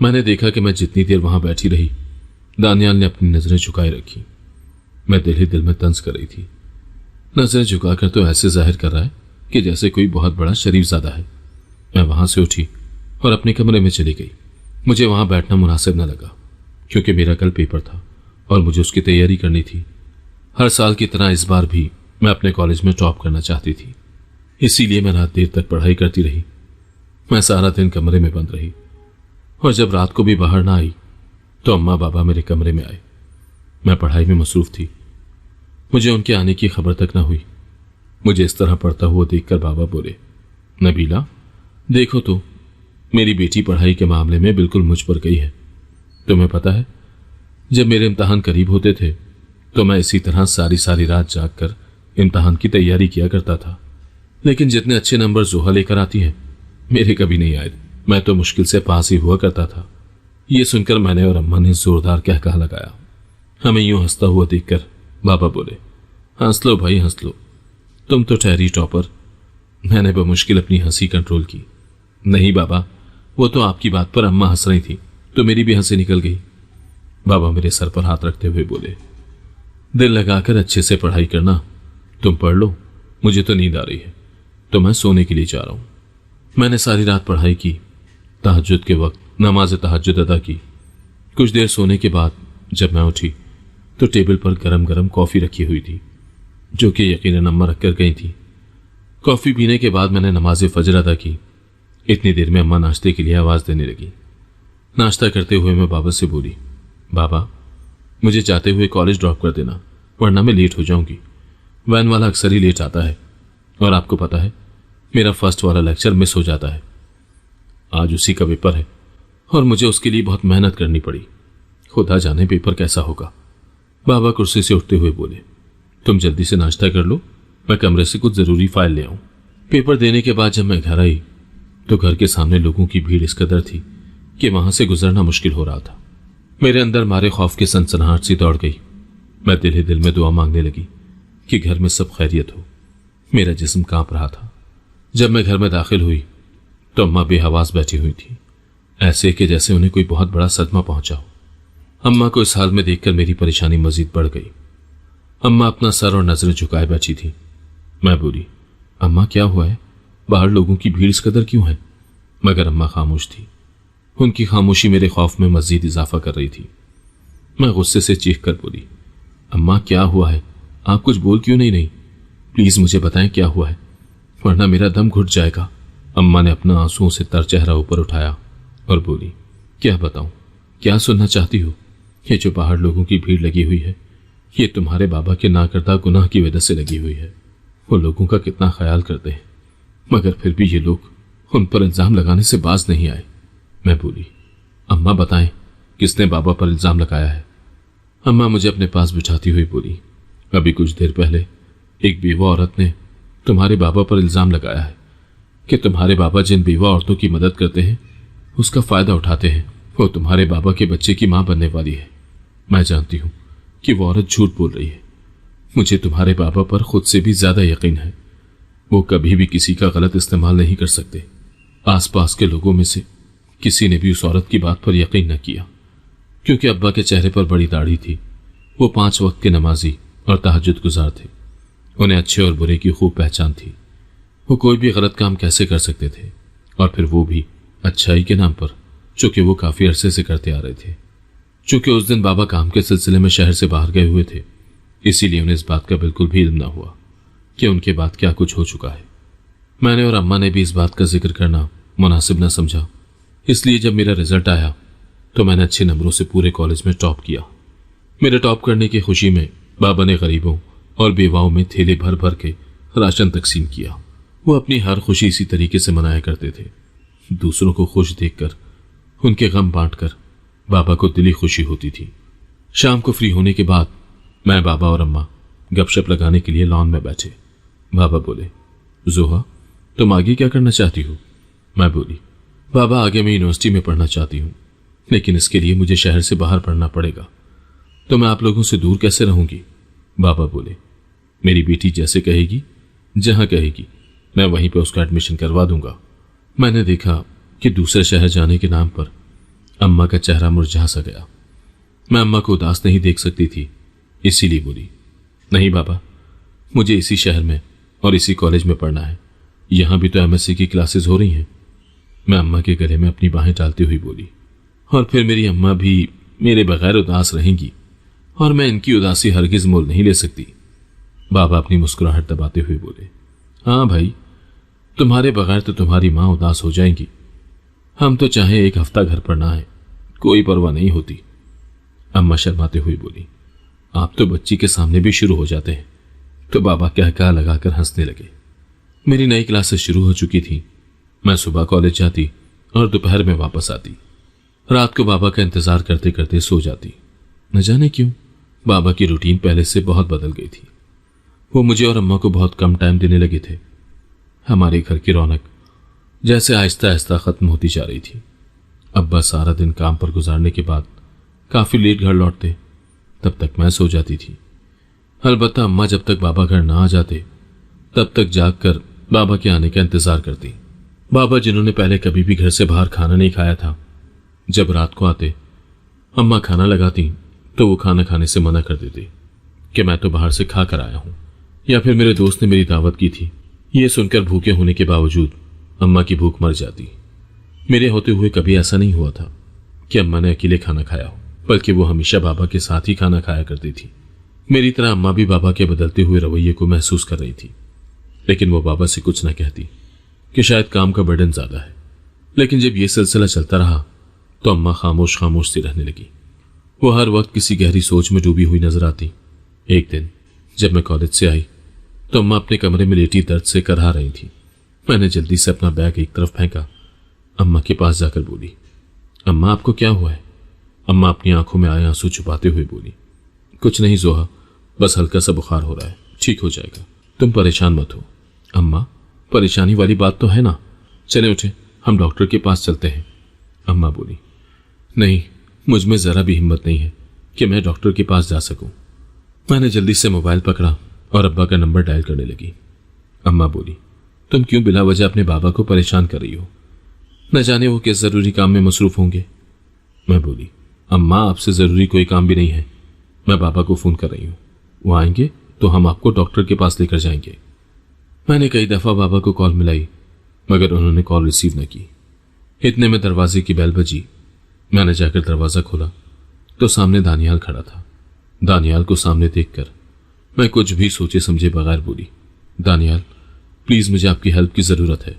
[SPEAKER 1] मैंने देखा कि मैं जितनी देर वहां बैठी रही, दानियाल ने अपनी नजरें झुकाए रखी। मैं दिल ही दिल में तंज कर रही थी। नजरें झुकाकर तो ऐसे जाहिर कर रहा है कि जैसे कोई बहुत बड़ा शरीफजादा है। मैं वहां से उठी और अपने कमरे में चली गई। मुझे वहां बैठना मुनासिब न लगा, क्योंकि मेरा कल पेपर था और मुझे उसकी तैयारी करनी थी। हर साल की तरह इस बार भी मैं अपने कॉलेज में टॉप करना चाहती थी, इसीलिए मैं रात देर तक पढ़ाई करती रही। मैं सारा दिन कमरे में बंद रही, और जब रात को भी बाहर ना आई तो अम्मा बाबा मेरे कमरे में आए। मैं पढ़ाई में मसरूफ थी। मुझे उनके आने की खबर तक ना हुई। मुझे इस तरह पढ़ता हुआ देखकर बाबा बोले, नबीला, देखो तो मेरी बेटी पढ़ाई के मामले में बिल्कुल मुझ पर गई है। तुम्हें पता है, जब मेरे इम्तहान करीब होते थे तो मैं इसी तरह सारी सारी रात जागकर इम्तहान की तैयारी किया करता था, लेकिन जितने अच्छे नंबर जोहा लेकर आती है, मेरे कभी नहीं आए। मैं तो मुश्किल से पास ही हुआ करता था। ये सुनकर मैंने और अम्मा ने जोरदार कहकहा लगाया। हमें यूं हंसता हुआ देखकर बाबा बोले, हंस लो भाई, हंस लो, तुम तो ठहरी टॉपर। मैंने बमुश्किल अपनी हंसी कंट्रोल की। नहीं बाबा, वो तो आपकी बात पर अम्मा हंस रही थी तो मेरी भी हंसी निकल गई। बाबा मेरे सर पर हाथ रखते हुए बोले, दिल लगाकर अच्छे से पढ़ाई करना। तुम पढ़ लो, मुझे तो नींद आ रही है, तो मैं सोने के लिए जा रहा हूं। मैंने सारी रात पढ़ाई की। तहज्जुद के वक्त नमाज तहज्जुद अदा की। कुछ देर सोने के बाद जब मैं उठी तो टेबल पर गरम गरम कॉफी रखी हुई थी, जो कि यकीनन अम्मा रख कर गई थी। कॉफी पीने के बाद मैंने नमाज फजर अदा की। इतनी देर में अम्मा नाश्ते के लिए आवाज देने लगी। नाश्ता करते हुए मैं बाबा से बोली, बाबा, मुझे जाते हुए कॉलेज ड्रॉप कर देना, वरना मैं लेट हो जाऊंगी। वैन वाला अक्सर ही लेट आता है, और आपको पता है मेरा फर्स्ट वाला लेक्चर मिस हो जाता है। आज उसी का पेपर है और मुझे उसके लिए बहुत मेहनत करनी पड़ी। खुदा जाने पेपर कैसा होगा। बाबा कुर्सी से उठते हुए बोले, तुम जल्दी से नाश्ता कर लो, मैं कमरे से कुछ जरूरी फाइल ले आऊं। पेपर देने के बाद जब मैं घर आई तो घर के सामने लोगों की भीड़ इस कदर थी कि वहां से गुजरना मुश्किल हो रहा था। मेरे अंदर मारे खौफ की सनसनाहट सी दौड़ गई। मैं दिल ही दिल में दुआ मांगने लगी कि घर में सब खैरियत हो। मेरा जिस्म कांप रहा था। जब मैं घर में दाखिल हुई तो अम्मा बेहवास बैठी हुई थी, ऐसे कि जैसे उन्हें कोई बहुत बड़ा सदमा पहुंचा हो। अम्मा को इस हाल में देखकर मेरी परेशानी मजीद बढ़ गई। अम्मा अपना सर और नजरें झुकाए बैठी थी। मैं बोली, अम्मा क्या हुआ है? बाहर लोगों की भीड़ इस कदर क्यों है? मगर अम्मा खामोश थी। उनकी खामोशी मेरे खौफ में मजीद इजाफा कर रही थी। मैं गुस्से से चीख कर बोली, अम्मा क्या हुआ है? आप कुछ बोल क्यों नहीं रही? प्लीज मुझे बताएं क्या हुआ है, वरना मेरा दम घुट जाएगा। अम्मा ने अपना आंसुओं से तर चेहरा ऊपर उठाया और बोली, क्या बताऊं, क्या सुनना चाहती हो? ये जो बाहर लोगों की भीड़ लगी हुई है, ये तुम्हारे बाबा के नाकर्ता गुनाह की वजह से लगी हुई है। वो लोगों का कितना ख्याल करते हैं, मगर फिर भी ये लोग उन पर इल्जाम लगाने से बाज नहीं आए। मैं बोली, अम्मा बताएं, किसने बाबा पर इल्जाम लगाया है? अम्मा मुझे अपने पास बिठाती हुई बोली, अभी कुछ देर पहले एक बेवा औरत ने तुम्हारे बाबा पर इल्जाम लगाया है कि तुम्हारे बाबा जिन बेवा औरतों की मदद करते हैं उसका फायदा उठाते हैं। वो तुम्हारे बाबा के बच्चे की मां बनने वाली है। मैं जानती हूं कि वो औरत झूठ बोल रही है। मुझे तुम्हारे बाबा पर खुद से भी ज्यादा यकीन है। वो कभी भी किसी का गलत इस्तेमाल नहीं कर सकते। आसपास के लोगों में से किसी ने भी उस औरत की बात पर यकीन न किया, क्योंकि अब्बा के चेहरे पर बड़ी दाढ़ी थी। वो 5 वक्त के नमाजी और तहज्जुद गुजार थे। उन्हें अच्छे और बुरे की खूब पहचान थी। वो कोई भी गलत काम कैसे कर सकते थे, और फिर वो भी अच्छाई के नाम पर, चूंकि वो काफी अरसे से करते आ रहे थे। चूंकि उस दिन बाबा काम के सिलसिले में शहर से बाहर गए हुए थे, इसीलिए उन्हें इस बात का बिल्कुल भी इल्म न हुआ कि उनके बाद क्या कुछ हो चुका है। मैंने और अम्मा ने भी इस बात का जिक्र करना मुनासिब न समझा। इसलिए जब मेरा रिजल्ट आया तो मैंने अच्छे नंबरों से पूरे कॉलेज में टॉप किया। मेरे टॉप करने की खुशी में बाबा ने गरीबों और बेवाओं में थैले भर भर के राशन तकसीम किया। वो अपनी हर खुशी इसी तरीके से मनाया करते थे। दूसरों को खुश देखकर, उनके गम बांटकर बाबा को दिली खुशी होती थी। शाम को फ्री होने के बाद मैं, बाबा और अम्मा गपशप लगाने के लिए लॉन में बैठे। बाबा बोले, जोहा, तुम आगे क्या करना चाहती हो? मैं बोली, बाबा, आगे मैं यूनिवर्सिटी में पढ़ना चाहती हूँ। लेकिन इसके लिए मुझे शहर से बाहर पढ़ना पड़ेगा। तो मैं आप लोगों से दूर कैसे रहूंगी? बाबा बोले, मेरी बेटी जैसे कहेगी, जहां कहेगी, मैं वहीं पे उसका एडमिशन करवा दूंगा। मैंने देखा कि दूसरे शहर जाने के नाम पर अम्मा का चेहरा मुरझा सा गया। मैं अम्मा को उदास नहीं देख सकती थी, इसीलिए बोली, नहीं बाबा, मुझे इसी शहर में और इसी कॉलेज में पढ़ना है। यहां भी तो एमएससी की क्लासेस हो रही हैं। मैं अम्मा के गले में अपनी बाहें डालती हुई बोली, और फिर मेरी अम्मा भी मेरे बगैर उदास रहेंगी और मैं इनकी उदासी हरगिज मोल नहीं ले सकती। बाबा अपनी मुस्कुराहट दबाते हुए बोले, हाँ भाई, तुम्हारे बगैर तो तुम्हारी माँ उदास हो जाएंगी। हम तो चाहे एक हफ्ता घर पर ना आए, कोई परवाह नहीं होती। अम्मा शर्माते हुए बोली, आप तो बच्ची के सामने भी शुरू हो जाते हैं। तो बाबा कहका लगाकर हंसने लगे। मेरी नई क्लासेस शुरू हो चुकी थी। मैं सुबह कॉलेज जाती और दोपहर में वापस आती। रात को बाबा का इंतजार करते करते सो जाती। न जाने क्यों बाबा की रूटीन पहले से बहुत बदल गई थी। वो मुझे और अम्मा को बहुत कम टाइम देने लगे थे। हमारे घर की रौनक जैसे आहिस्ता आहिस्ता खत्म होती जा रही थी। अब्बा सारा दिन काम पर गुजारने के बाद काफी लेट घर लौटते, तब तक मैं सो जाती थी। अलबत्ता अम्मा जब तक बाबा घर ना आ जाते तब तक जागकर बाबा के आने का इंतजार करती। बाबा, जिन्होंने पहले कभी भी घर से बाहर खाना नहीं खाया था, जब रात को आते अम्मा खाना लगाती तो वो खाना खाने से मना कर देते कि मैं तो बाहर से खा कर आया हूं, या फिर मेरे दोस्त ने मेरी दावत की थी। ये सुनकर भूखे होने के बावजूद अम्मा की भूख मर जाती। मेरे होते हुए कभी ऐसा नहीं हुआ था कि अम्मा ने अकेले खाना खाया हो, बल्कि वो हमेशा बाबा के साथ ही खाना खाया करती थी। मेरी तरह अम्मा भी बाबा के बदलते हुए रवैये को महसूस कर रही थी, लेकिन वो बाबा से कुछ न कहती कि शायद काम का बर्डन ज्यादा है। लेकिन जब ये सिलसिला चलता रहा तो अम्मा खामोश खामोश सी रहने लगी। वो हर वक्त किसी गहरी सोच में डूबी हुई नजर आती। एक दिन जब मैं कॉलेज से आई तो अम्मा अपने कमरे में लेटी दर्द से करहा रही थी। मैंने जल्दी से अपना बैग एक तरफ फेंका। अम्मा के पास जाकर बोली, अम्मा आपको क्या हुआ है? अम्मा अपनी आंखों में आए आंसू छुपाते हुए बोली, कुछ नहीं जोहा, बस हल्का सा बुखार हो रहा है, ठीक हो जाएगा, तुम परेशान मत हो। अम्मा, परेशानी वाली बात तो है ना, चले उठे, हम डॉक्टर के पास चलते हैं। अम्मा बोली, नहीं, मुझ में जरा भी हिम्मत नहीं है कि मैं डॉक्टर के पास जा सकूं। मैंने जल्दी से मोबाइल पकड़ा और अब्बा का नंबर डायल करने लगी। अम्मा बोली, तुम क्यों बिला वजह अपने बाबा को परेशान कर रही हो? न जाने वो किस जरूरी काम में मसरूफ होंगे। मैं बोली, अम्मा, आपसे जरूरी कोई काम भी नहीं है, मैं बाबा को फोन कर रही हूं, वो आएंगे तो हम आपको डॉक्टर के पास लेकर जाएंगे। मैंने कई दफा बाबा को कॉल मिलाई, मगर उन्होंने कॉल रिसीव न की। इतने में दरवाजे की बेल बजी। मैंने जाकर दरवाजा खोला तो सामने दानियाल खड़ा था। दानियाल को सामने देखकर मैं कुछ भी सोचे समझे बगैर बोली, दानियाल, प्लीज मुझे आपकी हेल्प की जरूरत है।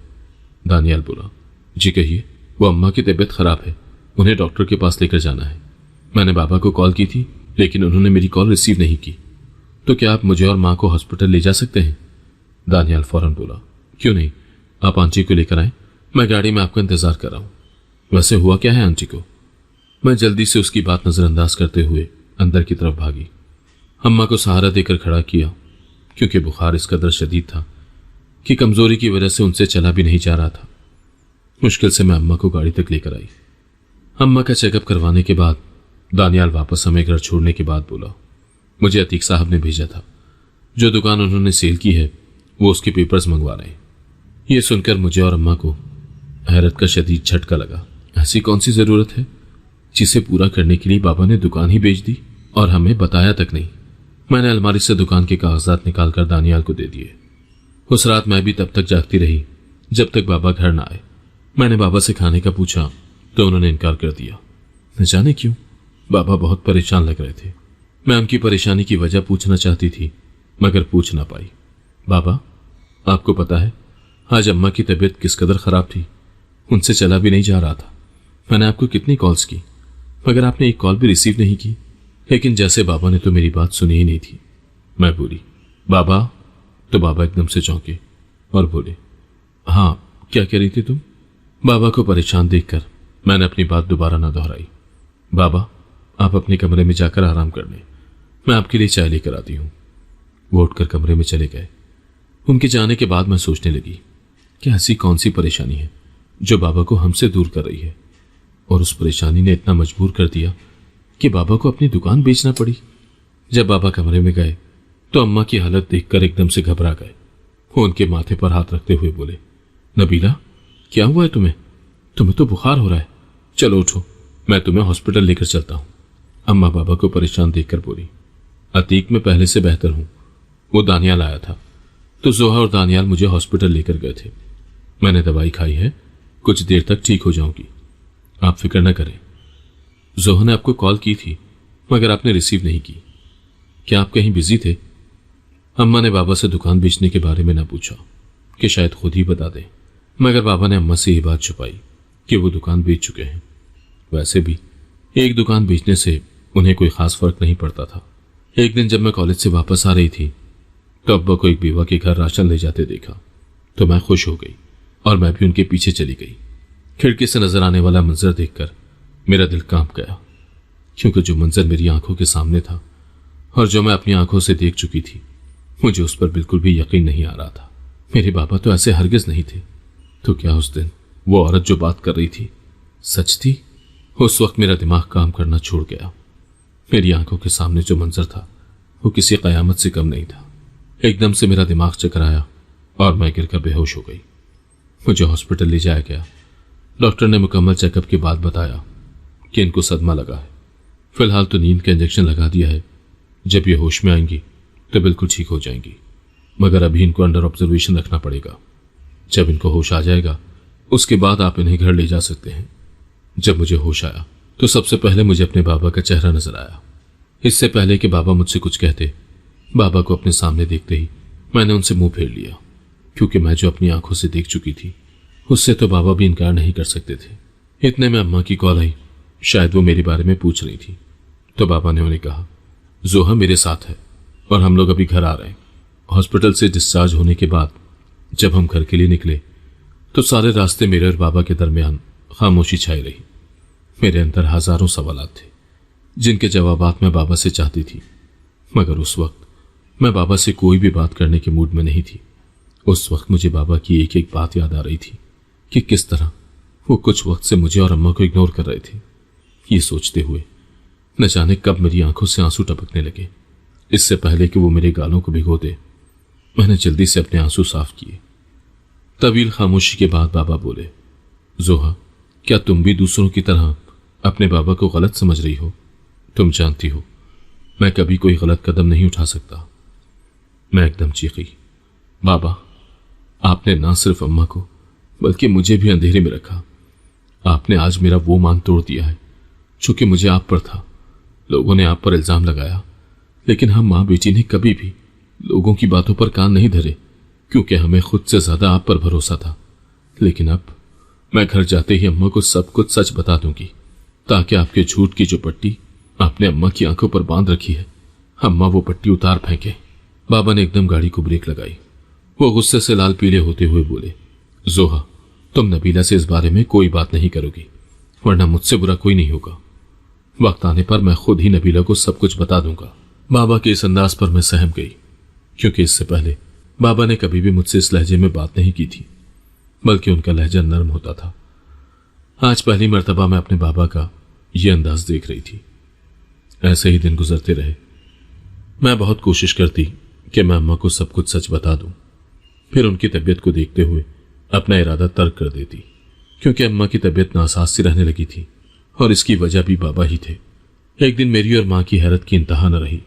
[SPEAKER 1] दानियाल बोला, जी कहिए। वो अम्मा की तबीयत खराब है, उन्हें डॉक्टर के पास लेकर जाना है। मैंने बाबा को कॉल की थी, लेकिन उन्होंने मेरी कॉल रिसीव नहीं की। तो क्या आप मुझे और माँ को हॉस्पिटल ले जा सकते हैं? दानियाल फौरन बोला, क्यों नहीं, आप आंटी को लेकर आए, मैं गाड़ी में आपका इंतजार कर रहा हूं। वैसे हुआ क्या है आंटी को? मैं जल्दी से उसकी बात नजरअंदाज करते हुए अंदर की तरफ भागी। अम्मा को सहारा देकर खड़ा किया, क्योंकि बुखार इस कदर शदीद था कि कमजोरी की वजह से उनसे चला भी नहीं जा रहा था। मुश्किल से मैं अम्मा को गाड़ी तक लेकर आई। अम्मा का चेकअप करवाने के बाद दानियाल वापस हमें घर छोड़ने के बाद बोला, मुझे अतीक साहब ने भेजा था, जो दुकान उन्होंने सेल की है वो उसके पेपर्स मंगवा रहे हैं। ये सुनकर मुझे और अम्मा को हैरत का शदीद झटका लगा। ऐसी कौन सी जरूरत है जिसे पूरा करने के लिए बाबा ने दुकान ही बेच दी और हमें बताया तक नहीं। मैंने अलमारी से दुकान के कागजात निकालकर दानियाल को दे दिए। उस रात मैं भी तब तक जागती रही जब तक बाबा घर ना आए। मैंने बाबा से खाने का पूछा तो उन्होंने इनकार कर दिया। न जाने क्यों बाबा बहुत परेशान लग रहे थे। मैं उनकी परेशानी की वजह पूछना चाहती थी, मगर पूछ ना पाई। बाबा, आपको पता है आज अम्मा की तबीयत किस कदर खराब थी, उनसे चला भी नहीं जा रहा था। मैंने आपको कितनी कॉल्स की, मगर आपने एक कॉल भी रिसीव नहीं की। लेकिन जैसे बाबा ने तो मेरी बात सुनी ही नहीं थी। मैं बोली, बाबा? तो बाबा एकदम से चौंके और बोले, हाँ, क्या कह रही थी तुम? बाबा को परेशान देखकर मैंने अपनी बात दोबारा ना दोहराई। बाबा, आप अपने कमरे में जाकर आराम कर लें, मैं आपके लिए चाय लेकर आती हूँ। वो उठकर कमरे में चले गए। उनके जाने के बाद मैं सोचने लगी कि ऐसी कौन सी परेशानी है जो बाबा को हमसे दूर कर रही है। और उस परेशानी ने इतना मजबूर कर दिया कि बाबा को अपनी दुकान बेचना पड़ी। जब बाबा कमरे में गए तो अम्मा की हालत देखकर एकदम से घबरा गए। वो उनके माथे पर हाथ रखते हुए बोले, नबीला, क्या हुआ है तुम्हें? तुम्हें तो बुखार हो रहा है। चलो उठो, मैं तुम्हें हॉस्पिटल लेकर चलता हूं। अम्मा बाबा को परेशान देखकर बोली, अतीक में पहले से बेहतर हूं। वो दानियाल आया था तो जोहा और दानियाल मुझे हॉस्पिटल लेकर गए थे। मैंने दवाई खाई है, कुछ देर तक ठीक हो जाऊंगी, आप फिक्र न करें। जोहा ने आपको कॉल की थी मगर आपने रिसीव नहीं की। क्या आप कहीं बिजी थे? अम्मा ने बाबा से दुकान बेचने के बारे में न पूछा कि शायद खुद ही बता दें, मगर बाबा ने अम्मा से ये बात छुपाई कि वो दुकान बेच चुके हैं। वैसे भी एक दुकान बेचने से उन्हें कोई खास फर्क नहीं पड़ता था। एक दिन जब मैं कॉलेज से वापस आ रही थी तो अब्बा को एक बेवा के घर राशन ले जाते देखा तो मैं खुश हो गई और मैं भी उनके पीछे चली गई। खिड़की से नजर आने वाला मंजर देखकर मेरा दिल कांप गया, क्योंकि जो मंजर मेरी आंखों के सामने था और जो मैं अपनी आंखों से देख चुकी थी, मुझे उस पर बिल्कुल भी यकीन नहीं आ रहा था। मेरे बाबा तो ऐसे हरगिज नहीं थे। तो क्या उस दिन वो औरत जो बात कर रही थी सच थी? उस वक्त मेरा दिमाग काम करना छोड़ गया। मेरी आंखों के सामने जो मंजर था वो किसी कयामत से कम नहीं था। एकदम से मेरा दिमाग चकराया और मैं गिरकर बेहोश हो गई। मुझे हॉस्पिटल ले जाया गया। डॉक्टर ने मुकम्मल चेकअप के बाद बताया कि इनको सदमा लगा है। फिलहाल तो नींद का इंजेक्शन लगा दिया है, जब ये होश में आएंगी तो बिल्कुल ठीक हो जाएंगी, मगर अभी इनको अंडर ऑब्जर्वेशन रखना पड़ेगा। जब इनको होश आ जाएगा उसके बाद आप इन्हें घर ले जा सकते हैं। जब मुझे होश आया तो सबसे पहले मुझे अपने बाबा का चेहरा नजर आया। इससे पहले कि बाबा मुझसे कुछ कहते, बाबा को अपने सामने देखते ही मैंने उनसे मुंह फेर लिया, क्योंकि मैं जो अपनी आंखों से देख चुकी थी उससे तो बाबा भी इनकार नहीं कर सकते थे। इतने में अम्मा की कॉल आई। शायद वो मेरे बारे में पूछ रही थी। तो बाबा ने उन्हें कहा, जोहा मेरे साथ है और हम लोग अभी घर आ रहे हैं। हॉस्पिटल से डिस्चार्ज होने के बाद जब हम घर के लिए निकले तो सारे रास्ते मेरे और बाबा के दरमियान खामोशी छाई रही। मेरे अंदर हजारों सवालात थे जिनके जवाबात मैं बाबा से चाहती थी, मगर उस वक्त मैं बाबा से कोई भी बात करने के मूड में नहीं थी। उस वक्त मुझे बाबा की एक एक बात याद आ रही थी कि किस तरह वो कुछ वक्त से मुझे और अम्मा को इग्नोर कर रहे थे। ये सोचते हुए न जाने कब मेरी आंखों से आंसू टपकने लगे। इससे पहले कि वो मेरे गालों को भिगो दे, मैंने जल्दी से अपने आंसू साफ किए। तवील खामोशी के बाद बाबा बोले, जोहा, क्या तुम भी दूसरों की तरह अपने बाबा को गलत समझ रही हो? तुम जानती हो मैं कभी कोई गलत कदम नहीं उठा सकता। मैं एकदम चीखी, बाबा, आपने ना सिर्फ अम्मा को बल्कि मुझे भी अंधेरे में रखा। आपने आज मेरा वो मान तोड़ दिया है जो कि मुझे आप पर था। लोगों ने आप पर इल्जाम लगाया, लेकिन हम माँ बेटी ने कभी भी लोगों की बातों पर कान नहीं धरे, क्योंकि हमें खुद से ज्यादा आप पर भरोसा था। लेकिन अब मैं घर जाते ही अम्मा को सब कुछ सच बता दूंगी, ताकि आपके झूठ की जो पट्टी आपने अम्मा की आंखों पर बांध रखी है, अम्मा वो पट्टी उतार फेंके। बाबा ने एकदम गाड़ी को ब्रेक लगाई। वो गुस्से से लाल पीले होते हुए बोले, जोहा, तुम नबीला से इस बारे में कोई बात नहीं करोगी, वरना मुझसे बुरा कोई नहीं होगा। वक्त आने पर मैं खुद ही नबीला को सब कुछ बता दूंगा। बाबा के इस अंदाज पर मैं सहम गई, क्योंकि इससे पहले बाबा ने कभी भी मुझसे इस लहजे में बात नहीं की थी, बल्कि उनका लहजा नर्म होता था। आज पहली मर्तबा मैं अपने बाबा का यह अंदाज देख रही थी। ऐसे ही दिन गुजरते रहे। मैं बहुत कोशिश करती कि मैं अम्मा को सब कुछ सच बता दूं, फिर उनकी तबीयत को देखते हुए अपना इरादा तर्क कर देती, क्योंकि अम्मा की तबीयत नासाज सी रहने लगी थी और इसकी वजह भी बाबा ही थे। एक दिन मेरी और मां की हैरत की इंतहा न रही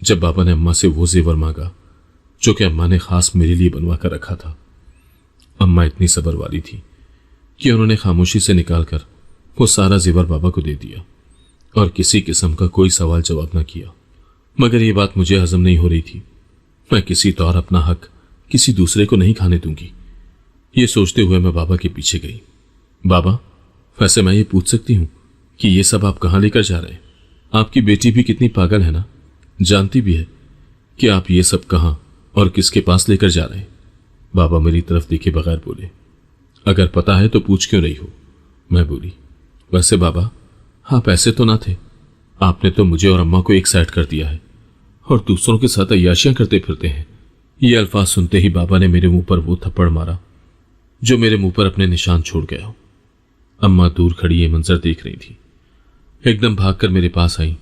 [SPEAKER 1] जब बाबा ने अम्मा से वो जेवर मांगा जो कि अम्मा ने खास मेरे लिए बनवा कर रखा था। अम्मा इतनी सब्र वाली थी कि उन्होंने खामोशी से निकालकर वो सारा जेवर बाबा को दे दिया और किसी किस्म का कोई सवाल जवाब न किया। मगर ये बात मुझे हजम नहीं हो रही थी। मैं किसी तौर अपना हक किसी दूसरे को नहीं खाने दूंगी। ये सोचते हुए मैं बाबा के पीछे गई। बाबा, वैसे मैं ये पूछ सकती हूँ कि ये सब आप कहाँ लेकर जा रहे हैं? आपकी बेटी भी कितनी पागल है ना, जानती भी है कि आप ये सब कहाँ और किसके पास लेकर जा रहे हैं। बाबा मेरी तरफ देखे बगैर बोले, अगर पता है तो पूछ क्यों रही हो? मैं बोली, वैसे बाबा, आप ऐसे तो ना थे। आपने तो मुझे और अम्मा को एक साइड कर दिया है और दूसरों के साथ अय्याशियां करते फिरते हैं। ये अल्फाज सुनते ही बाबा ने मेरे मुंह पर वो थप्पड़ मारा जो मेरे मुंह पर अपने निशान छोड़ गया। अम्मा दूर खड़ी ये मंजर देख रही थी। एकदम भागकर मेरे पास आई,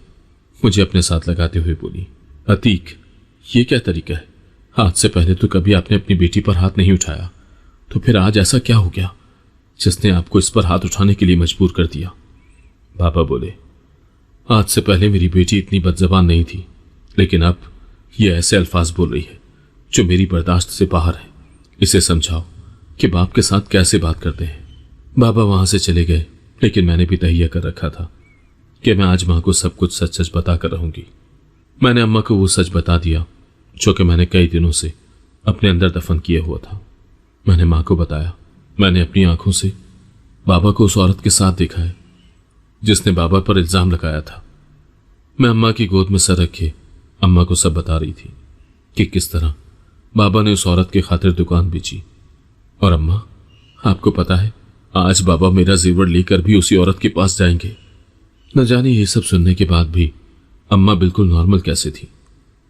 [SPEAKER 1] मुझे अपने साथ लगाते हुए बोली, अतीक, ये क्या तरीका है? आज से पहले तो कभी आपने अपनी बेटी पर हाथ नहीं उठाया, तो फिर आज ऐसा क्या हो गया जिसने आपको इस पर हाथ उठाने के लिए मजबूर कर दिया? बाबा बोले, आज से पहले मेरी बेटी इतनी बदजबान नहीं थी, लेकिन अब ये ऐसे अल्फाज बोल रही है जो मेरी बर्दाश्त से बाहर है। इसे समझाओ कि बाप के साथ कैसे बात करते हैं। बाबा वहां से चले गए, लेकिन मैंने भी तहिया कर रखा था कि मैं आज मां को सब कुछ सच सच बता कर रहूंगी। मैंने अम्मा को वो सच बता दिया जो कि मैंने कई दिनों से अपने अंदर दफन किया हुआ था। मैंने मां को बताया, मैंने अपनी आंखों से बाबा को उस औरत के साथ देखा है जिसने बाबा पर इल्जाम लगाया था। मैं अम्मा की गोद में सर रखे अम्मा को सब बता रही थी कि किस तरह बाबा ने उस औरत की खातिर दुकान बेची। और अम्मा, आपको पता है, आज बाबा मेरा जेवर लेकर भी उसी औरत के पास जाएंगे। न जाने ये सब सुनने के बाद भी अम्मा बिल्कुल नॉर्मल कैसे थी,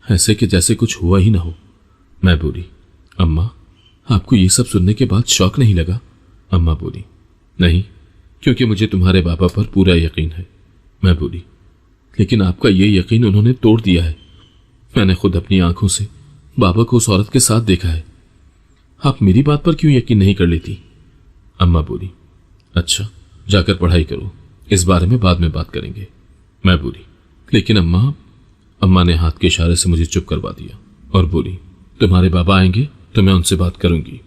[SPEAKER 1] ऐसे कि जैसे कुछ हुआ ही ना हो। मैं बोली, अम्मा, आपको ये सब सुनने के बाद शौक नहीं लगा? अम्मा बोली, नहीं, क्योंकि मुझे तुम्हारे बाबा पर पूरा यकीन है। मैं बोली, लेकिन आपका ये यकीन उन्होंने तोड़ दिया है। मैंने खुद अपनी आंखों से बाबा को उस औरत के साथ देखा है। आप मेरी बात पर क्यों यकीन नहीं कर लेती? अम्मा बोली, अच्छा, जाकर पढ़ाई करो, इस बारे में बाद में बात करेंगे। मैं बोली, लेकिन अम्मा। अम्मा ने हाथ के इशारे से मुझे चुप करवा दिया और बोली, तुम्हारे बाबा आएंगे तो मैं उनसे बात करूंगी।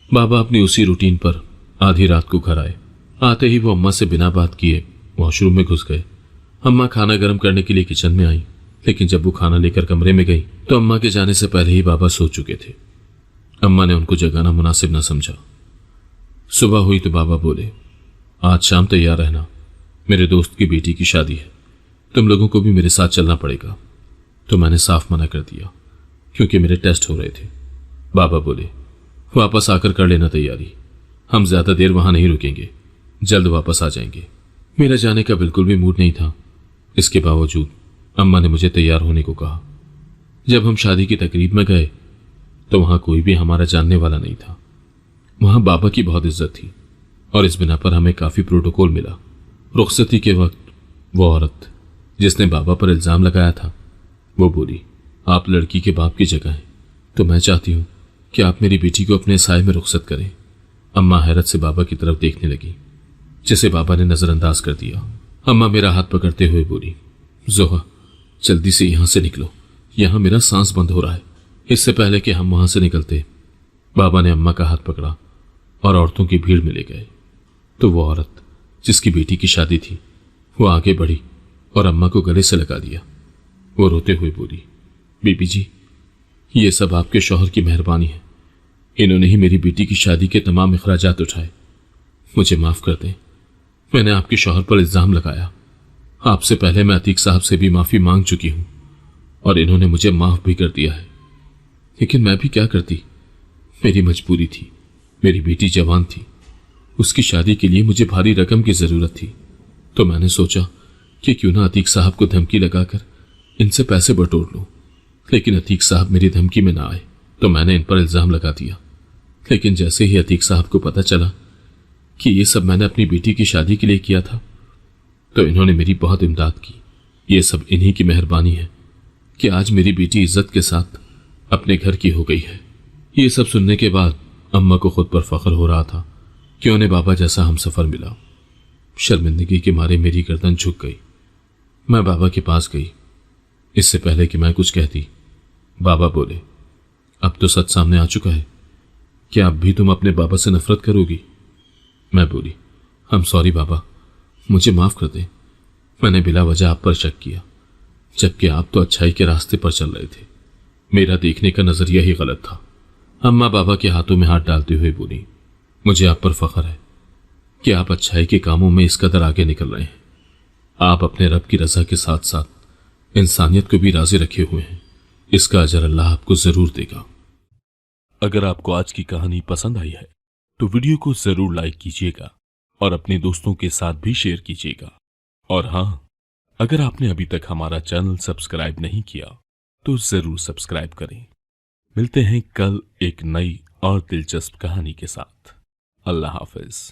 [SPEAKER 1] बाबा अपनी उसी रूटीन पर आधी रात को घर आए। आते ही वो अम्मा से बिना बात किए वॉशरूम में घुस गए। अम्मा खाना गर्म करने के लिए किचन में आई, लेकिन जब वो खाना लेकर कमरे में गई तो अम्मा के जाने से पहले ही बाबा सो चुके थे। अम्मा ने उनको जगाना मुनासिब न समझा। सुबह हुई तो बाबा बोले, आज शाम तैयार रहना, मेरे दोस्त की बेटी की शादी है, तुम लोगों को भी मेरे साथ चलना पड़ेगा। तो मैंने साफ मना कर दिया क्योंकि मेरे टेस्ट हो रहे थे। बाबा बोले, वापस आकर कर लेना तैयारी, हम ज्यादा देर वहां नहीं रुकेंगे, जल्द वापस आ जाएंगे। मेरा जाने का बिल्कुल भी मूड नहीं था। इसके बावजूद अम्मा ने मुझे तैयार होने को कहा। जब हम शादी की तकरीब में गए तो वहां कोई भी हमारा जानने वाला नहीं था। वहां बाबा की बहुत इज्जत थी और इस बिना पर हमें काफी प्रोटोकॉल मिला। रुखसती के वक्त वो औरत जिसने बाबा पर इल्जाम लगाया था वो बोली, आप लड़की के बाप की जगह हैं, तो मैं चाहती हूं कि आप मेरी बेटी को अपने साय में रुखसत करें। अम्मा हैरत से बाबा की तरफ देखने लगी, जिसे बाबा ने नजरअंदाज कर दिया। अम्मा मेरा हाथ पकड़ते हुए बोली, जोहा, जल्दी से यहां से निकलो, यहां मेरा सांस बंद हो रहा है। इससे पहले कि हम वहां से निकलते, बाबा ने अम्मा का हाथ पकड़ा और औरतों की भीड़ में ले गए। तो वो औरत जिसकी बेटी की शादी थी वो आगे बढ़ी और अम्मा को गले से लगा दिया। वो रोते हुए बोली, बीबी जी, ये सब आपके शौहर की मेहरबानी है, इन्होंने ही मेरी बेटी की शादी के तमाम अखराजात उठाए। मुझे माफ कर दें, मैंने आपके शौहर पर इल्जाम लगाया। आपसे पहले मैं अतीक साहब से भी माफी मांग चुकी हूं और इन्होंने मुझे माफ भी कर दिया है, लेकिन मैं भी क्या करती, मेरी मजबूरी थी। मेरी बेटी जवान थी, उसकी शादी के लिए मुझे भारी रकम की जरूरत थी, तो मैंने सोचा कि क्यों ना अतीक साहब को धमकी लगाकर इनसे पैसे बटोर लूं। लेकिन अतीक साहब मेरी धमकी में ना आए तो मैंने इन पर इल्जाम लगा दिया। लेकिन जैसे ही अतीक साहब को पता चला कि ये सब मैंने अपनी बेटी की शादी के लिए किया था तो इन्होंने मेरी बहुत इमदाद की। ये सब इन्हीं की मेहरबानी है कि आज मेरी बेटी इज्जत के साथ अपने घर की हो गई है। ये सब सुनने के बाद अम्मा को खुद पर फख्र हो रहा था कि उन्हें बाबा जैसा हमसफर मिला। शर्मिंदगी के मारे मेरी गर्दन झुक गई। मैं बाबा के पास गई। इससे पहले कि मैं कुछ कहती, बाबा बोले, अब तो सच सामने आ चुका है, क्या अब भी तुम अपने बाबा से नफरत करोगी? मैं बोली, आई एम सॉरी बाबा, मुझे माफ कर दे। मैंने बिला वजह आप पर शक किया, जबकि आप तो अच्छाई के रास्ते पर चल रहे थे। मेरा देखने का नजरिया ही गलत था। अम्मा बाबा के हाथों में हाथ डालते हुए बोली, मुझे आप पर फख्र है कि आप अच्छाई के कामों में इस कदर आगे निकल रहे हैं। आप अपने रब की रजा के साथ साथ इंसानियत को भी राजी रखे हुए हैं। इसका अजर अल्लाह आपको जरूर देगा।
[SPEAKER 2] अगर आपको आज की कहानी पसंद आई है तो वीडियो को जरूर लाइक कीजिएगा और अपने दोस्तों के साथ भी शेयर कीजिएगा। और हां, अगर आपने अभी तक हमारा चैनल सब्सक्राइब नहीं किया तो जरूर सब्सक्राइब करें। मिलते हैं कल एक नई और दिलचस्प कहानी के साथ। अल्लाह हाफिज।